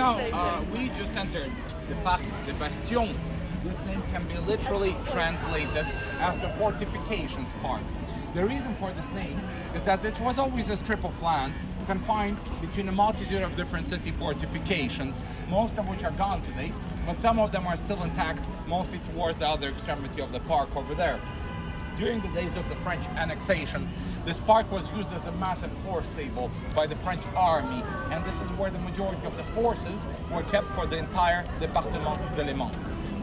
Now, we just entered the Parc des Bastions. This name can be literally translated as the Fortifications Park. The reason for this name is that this was always a strip of land confined between a multitude of different city fortifications, most of which are gone today, but some of them are still intact, mostly towards the other extremity of the park over there. During the days of the French annexation, this park was used as a massive horse stable by the French army, and this is where the majority of the horses were kept for the entire Département de Léman.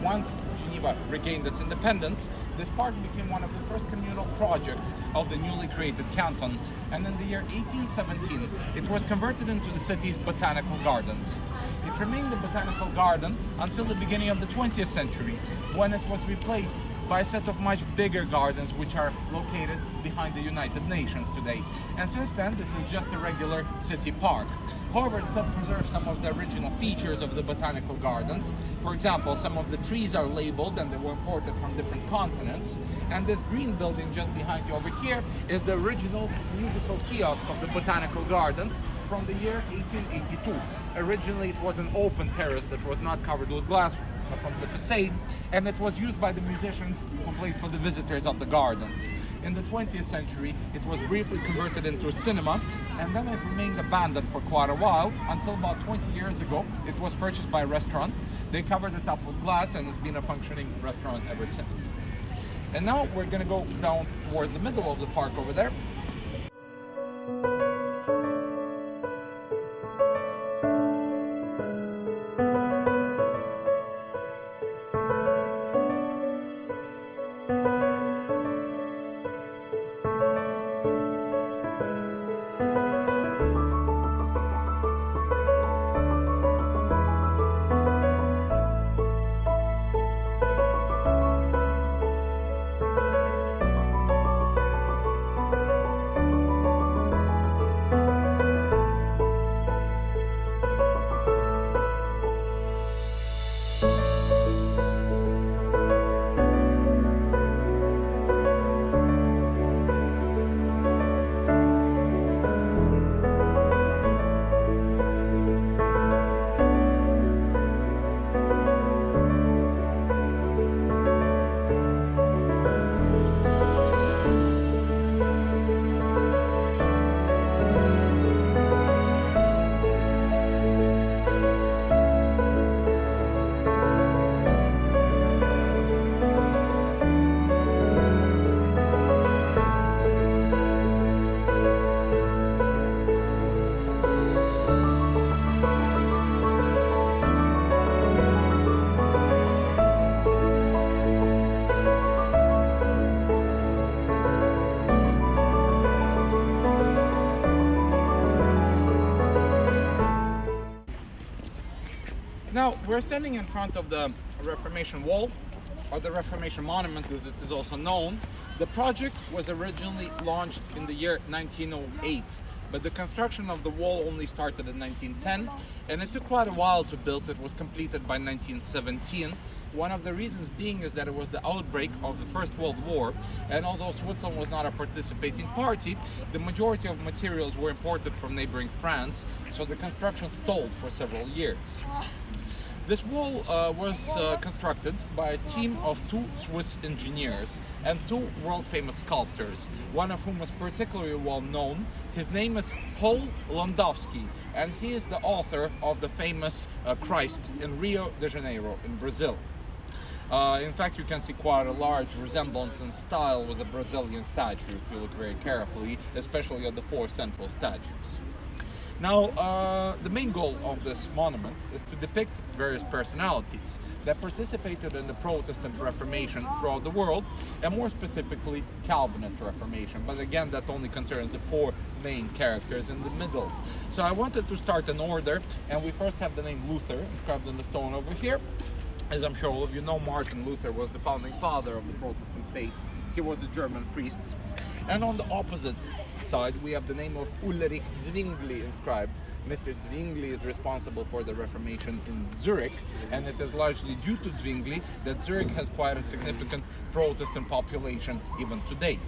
Once Geneva regained its independence, this park became one of the first communal projects of the newly created canton, and in the year 1817 it was converted into the city's Botanical Gardens. It remained a botanical garden until the beginning of the 20th century, when it was replaced by a set of much bigger gardens which are located behind the United Nations today. And since then, this is just a regular city park. However, it still preserves some of the original features of the botanical gardens. For example, some of the trees are labeled and they were imported from different continents. And this green building just behind you over here is the original musical kiosk of the Botanical Gardens from the year 1882. Originally, it was an open terrace that was not covered with glass from the facade, and it was used by the musicians who played for the visitors of the gardens. In the 20th century, it was briefly converted into a cinema, and then it remained abandoned for quite a while, until about 20 years ago, it was purchased by a restaurant. They covered it up with glass, and it's been a functioning restaurant ever since. And now we're gonna go down towards the middle of the park over there. Now, we're standing in front of the Reformation Wolf, or the Reformation Monument as it is also known. The project was originally launched in the year 1908, but the construction of the wall only started in 1910, and it took quite a while to build. It was completed by 1917. One of the reasons being is that it was the outbreak of the First World War, and although Switzerland was not a participating party, the majority of materials were imported from neighboring France, so the construction stalled for several years. This wall was constructed by a team of two Swiss engineers and two world-famous sculptors, one of whom is particularly well known. His name is Paul Landowski, and he is the author of the famous Christ in Rio de Janeiro in Brazil. In fact, you can see quite a large resemblance in style with the Brazilian statue if you look very carefully, especially at the four central statues. Now, the main goal of this monument is to depict various personalities that participated in the Protestant Reformation throughout the world, and more specifically Calvinist Reformation. But again, that only concerns the four main characters in the middle. So I wanted to start in order, and we first have the name Luther inscribed on the stone over here. As I'm sure all of you know, Martin Luther was the founding father of the Protestant faith. He was a German priest. And on the opposite side, we have the name of Ulrich Zwingli inscribed. Mr. Zwingli is responsible for the Reformation in Zurich, and it is largely due to Zwingli that Zurich has quite a significant Protestant population even today.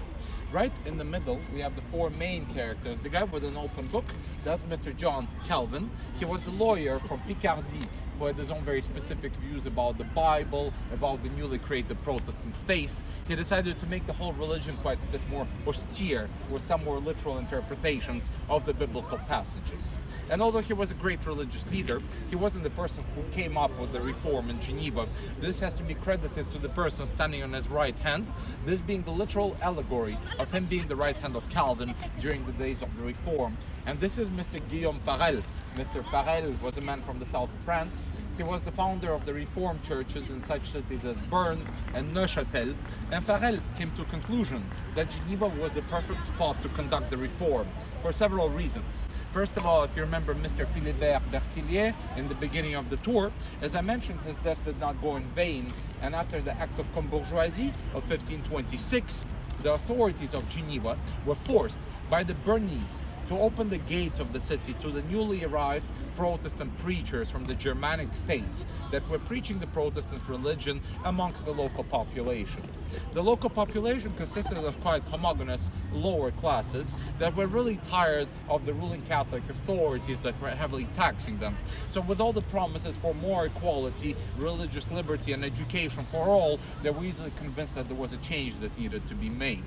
Right in the middle, we have the four main characters. The guy with an open book, that's Mr. John Calvin. He was a lawyer from Picardy who had his own very specific views about the Bible, about the newly created Protestant faith. He decided to make the whole religion quite a bit more austere, with some more literal interpretations of the biblical passages. And although he was a great religious leader, he wasn't the person who came up with the reform in Geneva. This has to be credited to the person standing on his right hand, this being the literal allegory of him being the right hand of Calvin during the days of the reform. And this is Mr. Guillaume Farel. Mr. Farel was a man from the south of France. He was the founder of the Reformed churches in such cities as Bern and Neuchâtel. And Farel came to a conclusion that Geneva was the perfect spot to conduct the reform for several reasons. First of all, if you remember Mr. Philibert Berthillier in the beginning of the tour, as I mentioned, his death did not go in vain. And after the Act of Combourgeoisie of 1526, the authorities of Geneva were forced by the Bernese to open the gates of the city to the newly arrived Protestant preachers from the Germanic states that were preaching the Protestant religion amongst the local population. The local population consisted of quite homogeneous lower classes that were really tired of the ruling Catholic authorities that were heavily taxing them. So with all the promises for more equality, religious liberty and education for all, they were easily convinced that there was a change that needed to be made.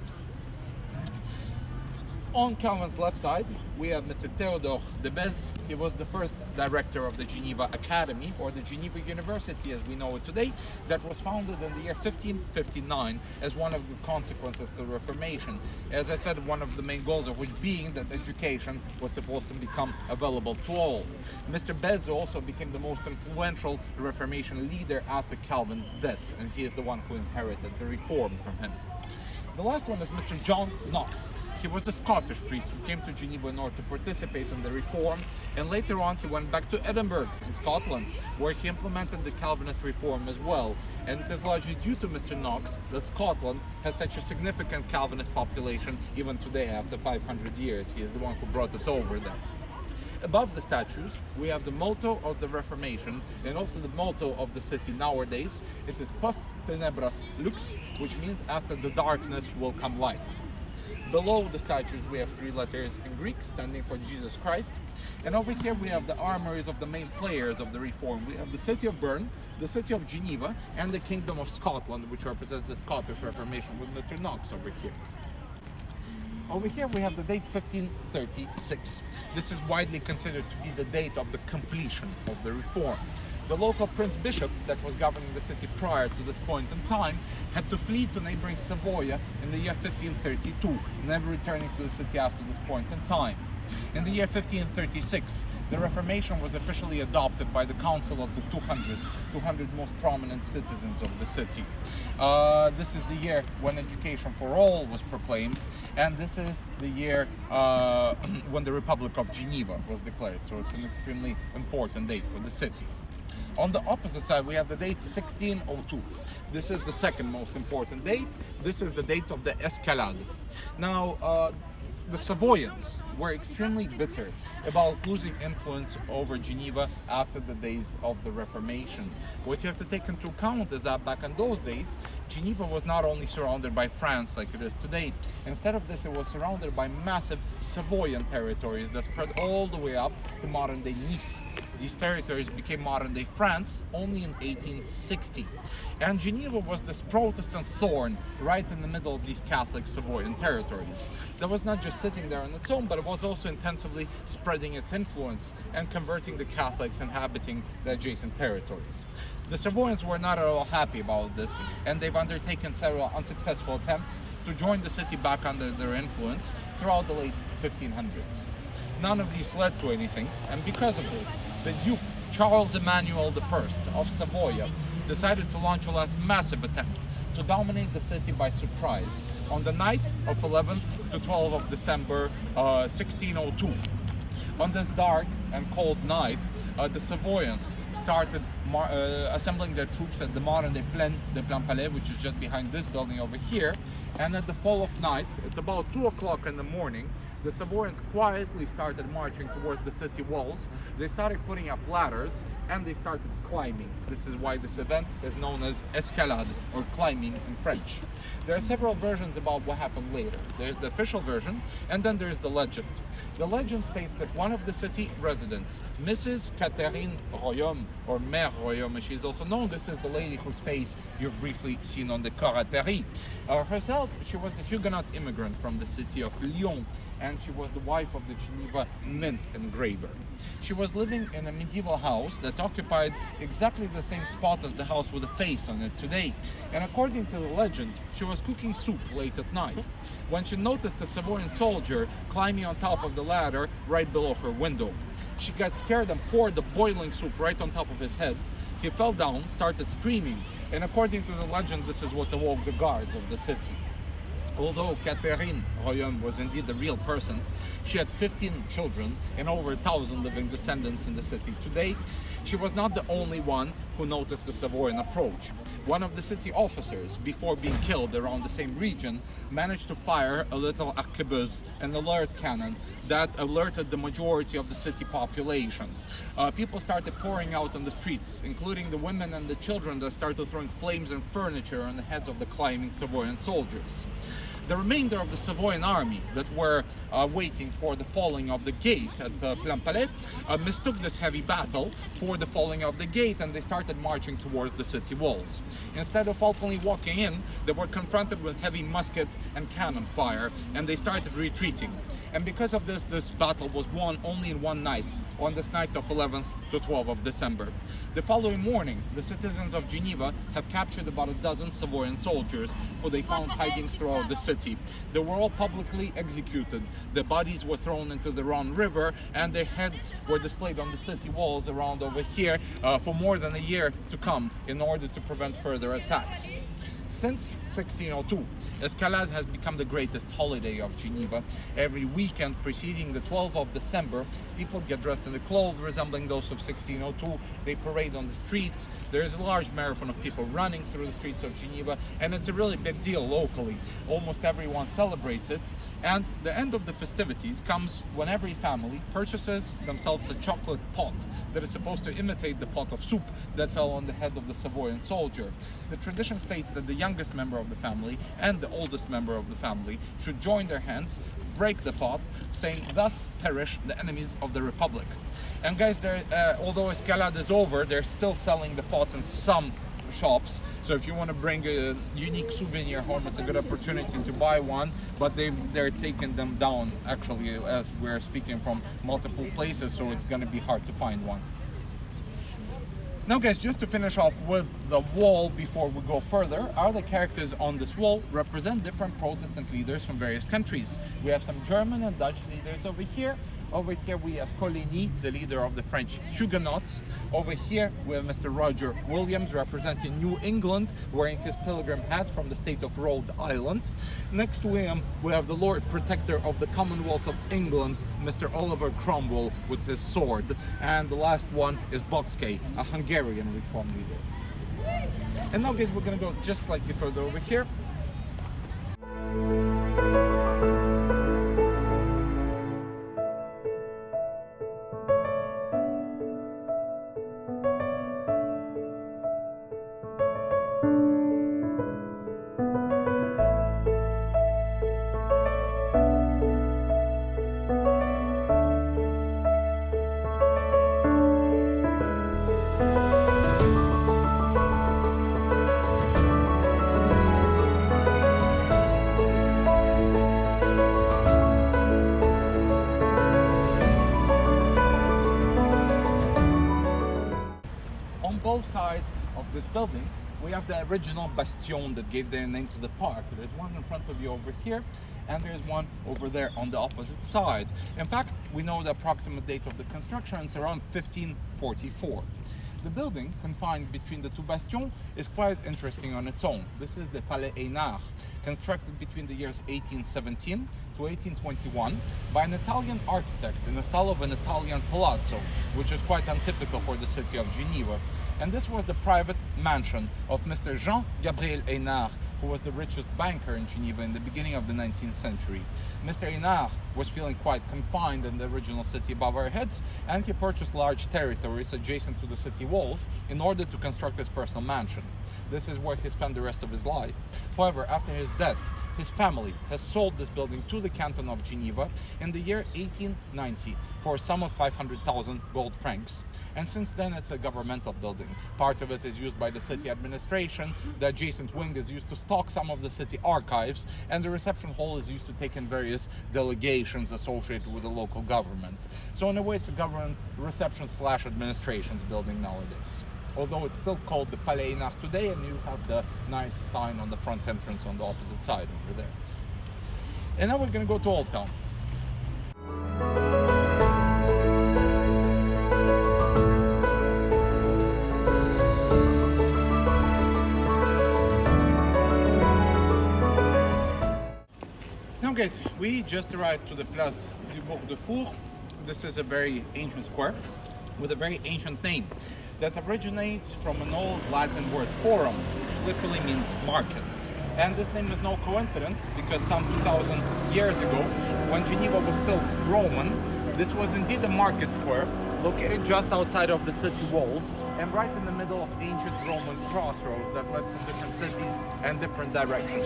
On Calvin's left side, we have Mr. Théodore de Bèze. He was the first director of the Geneva Academy, or the Geneva University as we know it today, that was founded in the year 1559 as one of the consequences to the Reformation. As I said, one of the main goals of which being that education was supposed to become available to all. Mr. Bèze also became the most influential Reformation leader after Calvin's death, and he is the one who inherited the reform from him. The last one is Mr. John Knox. He was a Scottish priest who came to Geneva in order to participate in the reform, and later on he went back to Edinburgh in Scotland, where he implemented the Calvinist reform as well. And it is largely due to Mr. Knox that Scotland has such a significant Calvinist population even today after 500 years. He is the one who brought it over there. Above the statues, we have the motto of the Reformation and also the motto of the city nowadays. It is Post Tenebras Lux, which means after the darkness will come light. Below the statues, we have three letters in Greek standing for Jesus Christ. And over here, we have the armories of the main players of the Reform. We have the city of Bern, the city of Geneva, and the Kingdom of Scotland, which represents the Scottish Reformation with Mr. Knox over here. Over here we have the date 1536. This is widely considered to be the date of the completion of the reform. The local prince bishop that was governing the city prior to this point in time had to flee to neighboring Savoy in the year 1532, never returning to the city after this point in time. In the year 1536, the Reformation was officially adopted by the Council of the 200 most prominent citizens of the city. This is the year when education for all was proclaimed, and this is the year when the Republic of Geneva was declared, so it's an extremely important date for the city. On the opposite side, we have the date 1602. This is the second most important date. This is the date of the Escalade. Now, the Savoyans were extremely bitter about losing influence over Geneva after the days of the Reformation. What you have to take into account is that back in those days, Geneva was not only surrounded by France like it is today. Instead of this, it was surrounded by massive Savoyan territories that spread all the way up to modern-day Nice. These territories became modern-day France only in 1860. And Geneva was this Protestant thorn right in the middle of these Catholic Savoyan territories. That was not just sitting there on its own, but it was also intensively spreading its influence and converting the Catholics inhabiting the adjacent territories. The Savoyans were not at all happy about this, and they've undertaken several unsuccessful attempts to join the city back under their influence throughout the late 1500s. None of these led to anything, and because of this, the Duke Charles Emmanuel I of Savoy decided to launch a last massive attempt to dominate the city by surprise on the night of 11th to 12th of December 1602. On this dark and cold night, the Savoyans started assembling their troops at the modern-day Palais, which is just behind this building over here. And at the fall of night, at about 2 o'clock in the morning, the Savoyans quietly started marching towards the city walls. They started putting up ladders and they started climbing. This is why this event is known as escalade, or climbing in French. There are several versions about what happened later. There's the official version, and then there's the legend. The legend states that one of the city residents, Mrs. Catherine Royaume, or Mère Royaume, as she's also known, this is the lady whose face you've briefly seen on the Coraterie. Herself, she was a Huguenot immigrant from the city of Lyon, and she was the wife of the Geneva mint engraver. She was living in a medieval house that occupied exactly the same spot as the house with a face on it today. And according to the legend, she was cooking soup late at night when she noticed a Savoyan soldier climbing on top of the ladder right below her window. She got scared and poured the boiling soup right on top of his head. He fell down, started screaming, and according to the legend, this is what awoke the guards of the city. Although Catherine Royaume was indeed the real person, she had 15 children and over 1,000 living descendants in the city. Today, she was not the only one who noticed the Savoyan approach. One of the city officers, before being killed around the same region, managed to fire a little arquebuse, an alert cannon, that alerted the majority of the city population. People started pouring out on the streets, including the women and the children that started throwing flames and furniture on the heads of the climbing Savoyan soldiers. The remainder of the Savoyan army that were waiting for the falling of the gate at Palais mistook this heavy battle for the falling of the gate, and they started marching towards the city walls. Instead of openly walking in, they were confronted with heavy musket and cannon fire, and they started retreating. And because of this battle was won only in one night, on this night of 11th to 12th of December. The following morning, the citizens of Geneva have captured about a dozen Savoyan soldiers who they found hiding throughout the city. They were all publicly executed. The bodies were thrown into the Rhone River, and their heads were displayed on the city walls around over here for more than a year to come in order to prevent further attacks. Since 1602, escalade has become the greatest holiday of Geneva. Every weekend preceding the 12th of December, people get dressed in the clothes resembling those of 1602. They parade on the streets. There is a large marathon of people running through the streets of Geneva, and it's a really big deal locally. Almost everyone celebrates it, and the end of the festivities comes when every family purchases themselves a chocolate pot that is supposed to imitate the pot of soup that fell on the head of the Savoyan soldier. The tradition states that the youngest member of the family and the oldest member of the family should join their hands, break the pot, saying, "Thus perish the enemies of the Republic." And guys, although escalade is over, they're still selling the pots in some shops. So if you want to bring a unique souvenir home, it's a good opportunity to buy one, but they're taking them down actually as we're speaking from multiple places, so it's going to be hard to find one. Now guys, just to finish off with the wall before we go further, all the characters on this wall represent different Protestant leaders from various countries. We have some German and Dutch leaders over here. Over here we have Coligny, the leader of the French Huguenots. Over here we have Mr. Roger Williams representing New England, wearing his pilgrim hat from the state of Rhode Island. Next to him we have the Lord Protector of the Commonwealth of England, Mr. Oliver Cromwell with his sword. And the last one is Boxkay, a Hungarian reform leader. And now guys, we're gonna go just slightly further over here. Both sides of this building, we have the original bastion that gave their name to the park. There's one in front of you over here, and there's one over there on the opposite side. In fact, we know the approximate date of the construction. It's around 1544. The building, confined between the two bastions, is quite interesting on its own. This is the Palais Inaf, constructed between the years 1817 to 1821 by an Italian architect in the style of an Italian palazzo, which is quite untypical for the city of Geneva. And this was the private mansion of Mr. Jean-Gabriel Hénard, who was the richest banker in Geneva in the beginning of the 19th century. Mr. Inaf was feeling quite confined in the original city above our heads, and he purchased large territories adjacent to the city walls in order to construct his personal mansion. This is where he spent the rest of his life. However, after his death, his family has sold this building to the canton of Geneva in the year 1890 for a sum of 500,000 gold francs. And since then it's a governmental building. Part of it is used by the city administration, the adjacent wing is used to stock some of the city archives, and the reception hall is used to take in various delegations associated with the local government. So in a way it's a government reception / administrations building nowadays. Although it's still called the Palais Inaf today, and you have the nice sign on the front entrance on the opposite side over there. And now we're going to go to Old Town. Now guys, we just arrived to the Place du Bourg de Four. This is a very ancient square with a very ancient name that originates from an old Latin word forum, which literally means market. And this name is no coincidence, because some 2,000 years ago, when Geneva was still Roman, this was indeed a market square located just outside of the city walls and right in the middle of ancient Roman crossroads that led from different cities and different directions.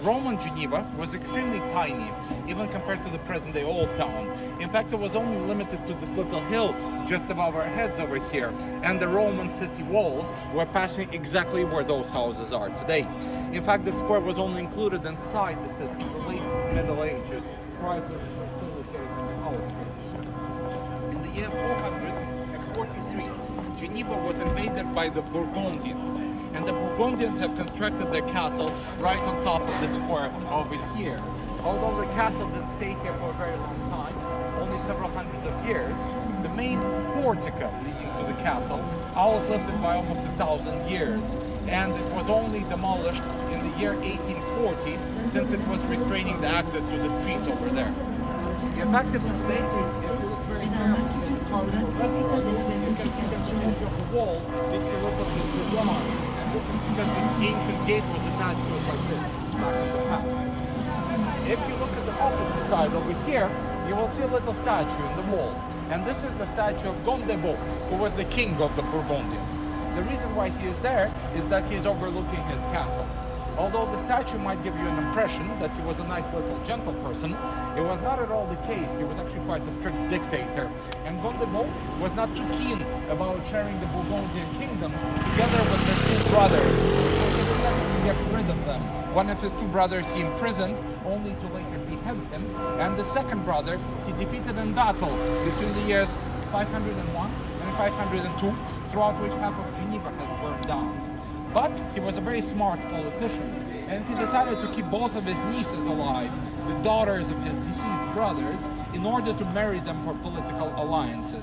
Roman Geneva was extremely tiny, even compared to the present-day Old Town. In fact, it was only limited to this little hill just above our heads over here, and the Roman city walls were passing exactly where those houses are today. In fact, the square was only included inside the city in the late Middle Ages, prior to the facilitating the outskirts. In the year 443, Geneva was invaded by the Burgundians. And the Burgundians have constructed their castle right on top of the square over here. Although the castle didn't stay here for a very long time, only several hundreds of years, the main portico leading to the castle outlived it by almost 1,000 years. And it was only demolished in the year 1840, since it was restraining the access to the streets over there. In fact, if you look very carefully in the corridor restaurant, you can see that the edge of the wall makes a little bit bizarre. This is because this ancient gate was attached to it like this, back in the past. If you look at the opposite side over here, you will see a little statue in the wall. And this is the statue of Gondebaud, who was the king of the Burgundians. The reason why he is there is that he is overlooking his castle. Although the statue might give you an impression that he was a nice little gentle person, it was not at all the case. He was actually quite a strict dictator. And Gondebaud was not too keen about sharing the Burgundian kingdom together with his two brothers. So he decided to get rid of them. One of his two brothers he imprisoned, only to later behead him. And the second brother he defeated in battle between the years 501 and 502, throughout which half of Geneva has burned down. But he was a very smart politician, and he decided to keep both of his nieces alive, the daughters of his deceased brothers, in order to marry them for political alliances.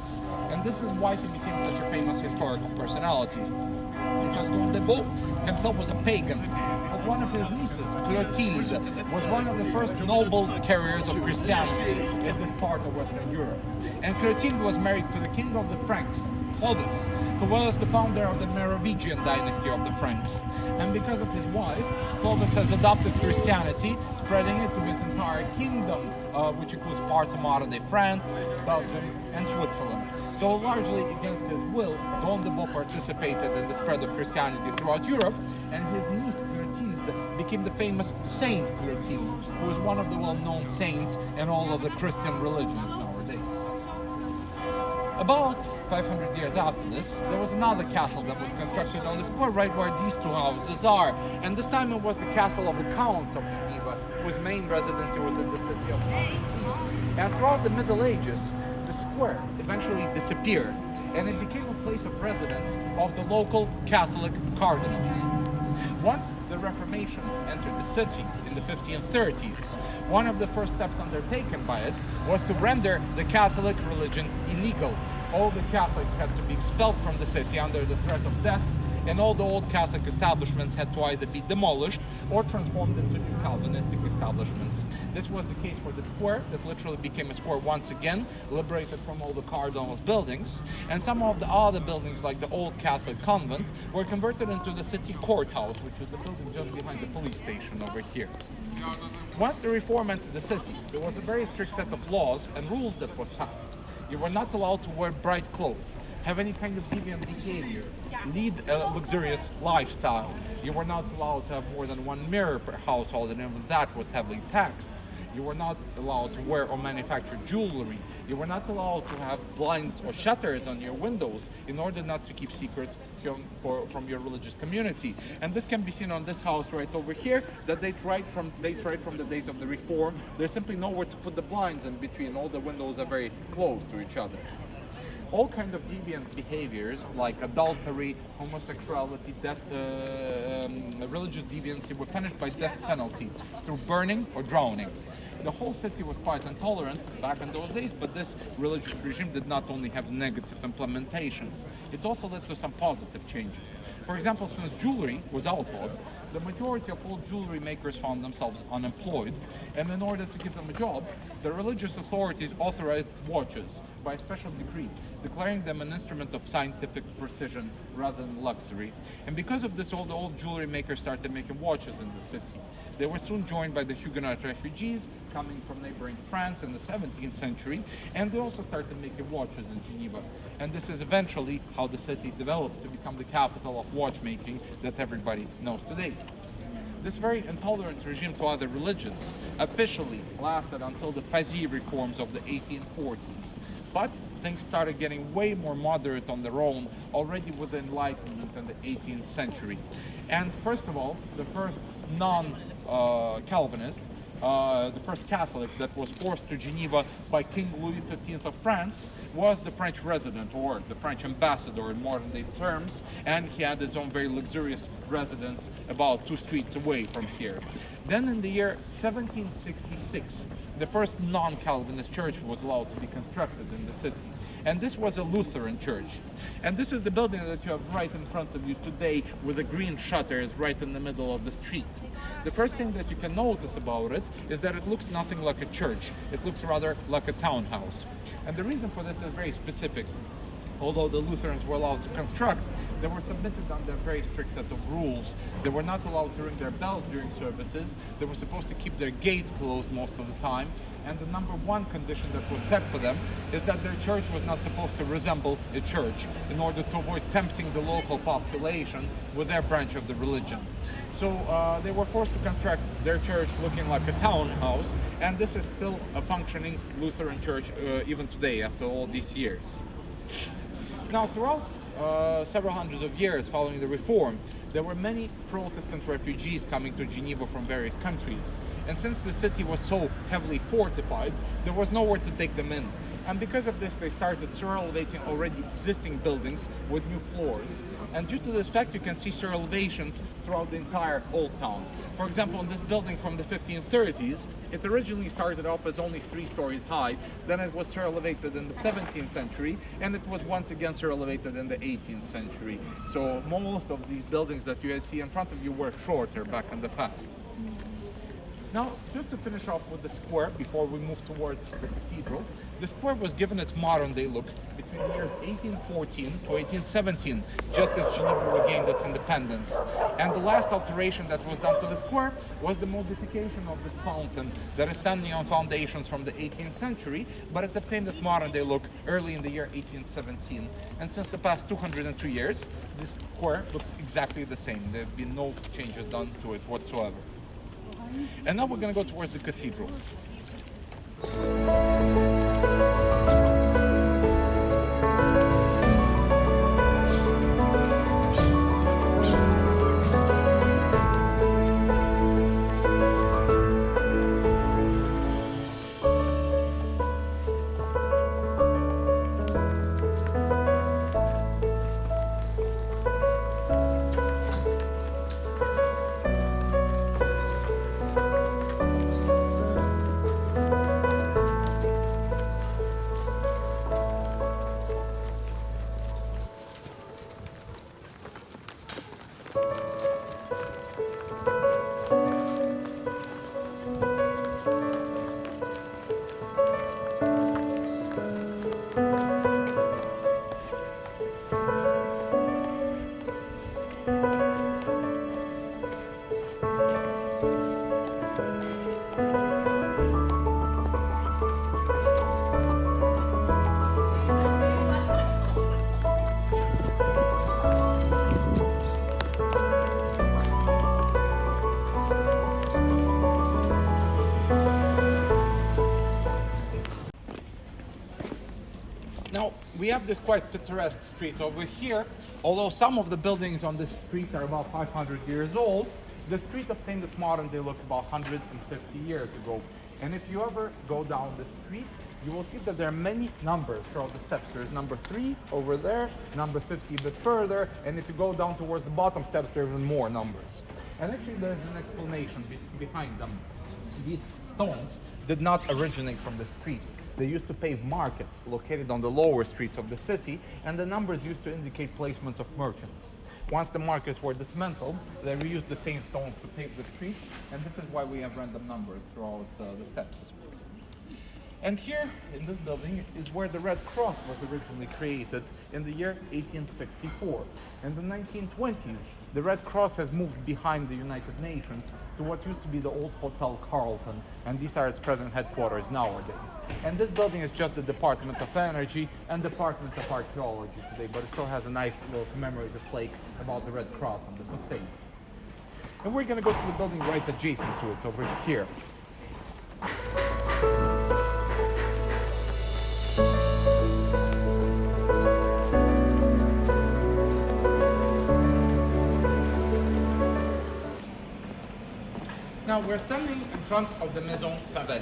And this is why he became such a famous historical personality. Because Gondebaud himself was a pagan, but one of his nieces, Clotilde, was one of the first noble carriers of Christianity in this part of Western Europe. And Clotilde was married to the king of the Franks, Clovis, who was the founder of the Merovingian dynasty of the Franks. And because of his wife, Clovis has adopted Christianity, spreading it to his entire kingdom, which includes parts of modern-day France, Belgium, and Switzerland. So largely against his will, Gondebaud participated in the spread of Christianity throughout Europe, and his niece Clotilde became the famous Saint Clotilde, who is one of the well-known saints in all of the Christian religions nowadays. About 500 years after this, there was another castle that was constructed on the square right where these two houses are. And this time it was the castle of the Counts of Geneva, whose main residency was in the city of Knox. And throughout the Middle Ages, the square eventually disappeared, and it became a place of residence of the local Catholic cardinals. Once the Reformation entered the city in the 1530s, one of the first steps undertaken by it was to render the Catholic religion illegal. All the Catholics had to be expelled from the city under the threat of death, and all the old Catholic establishments had to either be demolished or transformed into new Calvinistic establishments. This was the case for the square, that literally became a square once again, liberated from all the cardinal's buildings, and some of the other buildings, like the old Catholic convent, were converted into the city courthouse, which is the building just behind the police station over here. Once the reform entered the city, there was a very strict set of laws and rules that was passed. You were not allowed to wear bright clothes, have any kind of deviant behavior, lead a luxurious lifestyle. You were not allowed to have more than one mirror per household, and even that was heavily taxed. You were not allowed to wear or manufacture jewelry. You were not allowed to have blinds or shutters on your windows in order not to keep secrets from your religious community. And this can be seen on this house right over here, that dates right from the days of the Reform. There's simply nowhere to put the blinds in between. All the windows are very close to each other. All kinds of deviant behaviors like adultery, homosexuality, religious deviancy were punished by death penalty through burning or drowning. The whole city was quite intolerant back in those days, but this religious regime did not only have negative implementations, it also led to some positive changes. For example, since jewelry was outlawed, the majority of all jewelry makers found themselves unemployed, and in order to give them a job, the religious authorities authorized watches by a special decree, declaring them an instrument of scientific precision rather than luxury. And because of this, all the old jewelry makers started making watches in the city. They were soon joined by the Huguenot refugees coming from neighboring France in the 17th century, and they also started making watches in Geneva. And this is eventually how the city developed to become the capital of watchmaking that everybody knows today. This very intolerant regime to other religions officially lasted until the Fazil reforms of the 1840s. But things started getting way more moderate on their own already with the Enlightenment in the 18th century. And first of all, the first non-Calvinist, the first Catholic that was forced to Geneva by King Louis XV of France was the French resident, or the French ambassador in modern day terms, and he had his own very luxurious residence about 2 streets away from here. Then in the year 1766, the first non-Calvinist church was allowed to be constructed in the city. And this was a Lutheran church. And this is the building that you have right in front of you today, with the green shutters right in the middle of the street. The first thing that you can notice about it is that it looks nothing like a church. It looks rather like a townhouse. And the reason for this is very specific. Although the Lutherans were allowed to construct, they were submitted under a very strict set of rules. They were not allowed to ring their bells during services. They were supposed to keep their gates closed most of the time. And the number one condition that was set for them is that their church was not supposed to resemble a church, in order to avoid tempting the local population with their branch of the religion. So they were forced to construct their church looking like a townhouse, and this is still a functioning Lutheran church even today after all these years. Now, throughout several hundreds of years following the Reform, there were many Protestant refugees coming to Geneva from various countries. And since the city was so heavily fortified, there was nowhere to take them in. And because of this, they started sur-elevating already existing buildings with new floors. And due to this fact, you can see sur-elevations throughout the entire Old Town. For example, in this building from the 1530s, it originally started off as only 3 stories high. Then it was sur-elevated in the 17th century, and it was once again sur-elevated in the 18th century. So most of these buildings that you see in front of you were shorter back in the past. Now, just to finish off with the square before we move towards the cathedral, the square was given its modern day look between the years 1814 to 1817, just as Geneva regained its independence. And the last alteration that was done to the square was the modification of this fountain that is standing on foundations from the 18th century, but it obtained its modern day look early in the year 1817. And since the past 202 years, this square looks exactly the same. There have been no changes done to it whatsoever. And now we're going to go towards the cathedral. Now, we have this quite picturesque street over here. Although some of the buildings on this street are about 500 years old, the street obtained its modern day look about 150 years ago. And if you ever go down the street, you will see that there are many numbers throughout the steps. There's number 3 over there, number 50 a bit further, and if you go down towards the bottom steps, there are even more numbers. And actually there's an explanation behind them. These stones did not originate from the street. They used to pave markets located on the lower streets of the city, and the numbers used to indicate placements of merchants. Once the markets were dismantled, they reused the same stones to pave the streets, and this is why we have random numbers throughout the steps. And here, in this building, is where the Red Cross was originally created in the year 1864. In the 1920s, the Red Cross has moved behind the United Nations to what used to be the old Hotel Carlton, and these are its present headquarters nowadays. And this building is just the Department of Energy and Department of Archaeology today, but it still has a nice little commemorative plaque about the Red Cross on the facade. And we're going to go to the building right adjacent to it, over here. Now we're standing in front of the Maison Tavel.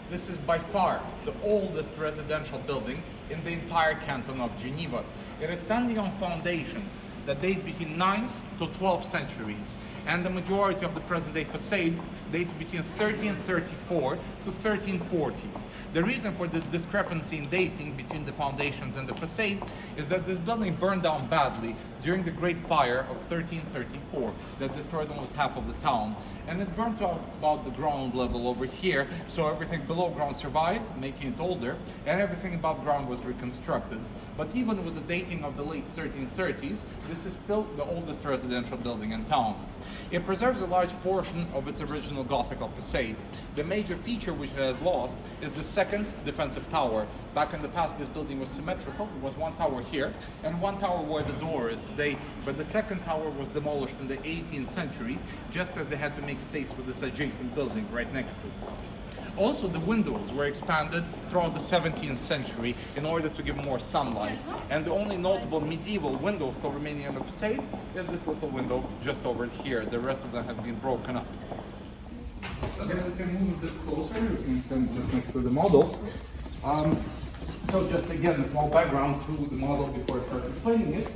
This is by far the oldest residential building in the entire canton of Geneva. It is standing on foundations that date between 9th to 12th centuries, and the majority of the present-day facade dates between 1334 to 1340. The reason for this discrepancy in dating between the foundations and the facade is that this building burned down badly during the Great Fire of 1334 that destroyed almost half of the town. And it burnt out about the ground level over here, so everything below ground survived, making it older, and everything above ground was reconstructed. But even with the dating of the late 1330s, this is still the oldest residential building in town. It preserves a large portion of its original Gothical facade. The major feature which it has lost is the second defensive tower. Back in the past, this building was symmetrical. There was one tower here and one tower where the door is today, but the second tower was demolished in the 18th century, just as they had to make space for this adjacent building right next to it. Also, the windows were expanded throughout the 17th century in order to give more sunlight. And the only notable medieval window still remaining on the facade is this little window just over here. The rest of them have been broken up. Again, we can move a bit closer. We can stand just next to the model. So just again, a small background to the model before I start explaining it.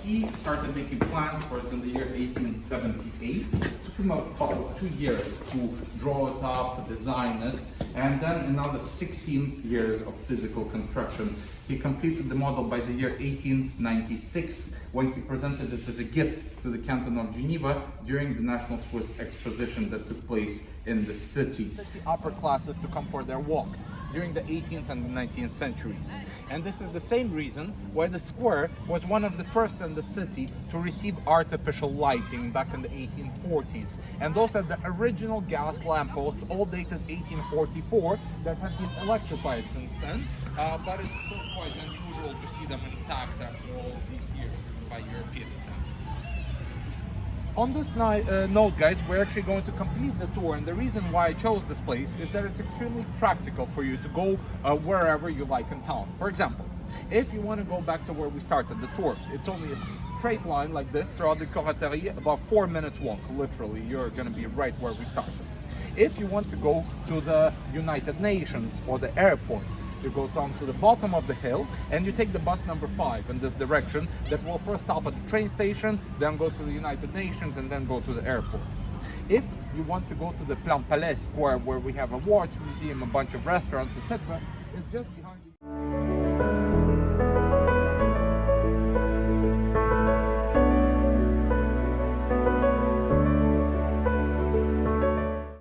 He started making plans for it in the year 1878. It took him about 2 years to draw it up, design it, and then another 16 years of physical construction. He completed the model by the year 1896, when he presented it as a gift to the canton of Geneva during the National Swiss Exposition that took place in the city. The upper classes to come for their walks during the 18th and the 19th centuries. And this is the same reason why the square was one of the first in the city to receive artificial lighting back in the 1840s. And those are the original gas lampposts, all dated 1844, that have been electrified since then. But it's still quite unusual to see them intact after all these years by European standards. On this note, guys, we're actually going to complete the tour, and the reason why I chose this place is that it's extremely practical for you to go wherever you like in town. For example, if you want to go back to where we started the tour, it's only a straight line like this throughout the Coraterie, about 4 minutes walk, literally. You're going to be right where we started. If you want to go to the United Nations or the airport, you go down to the bottom of the hill and you take the bus number 5 in this direction that will first stop at the train station, then go to the United Nations, and then go to the airport. If you want to go to the Palais Square, where we have a watch museum, a bunch of restaurants, etc., it's just behind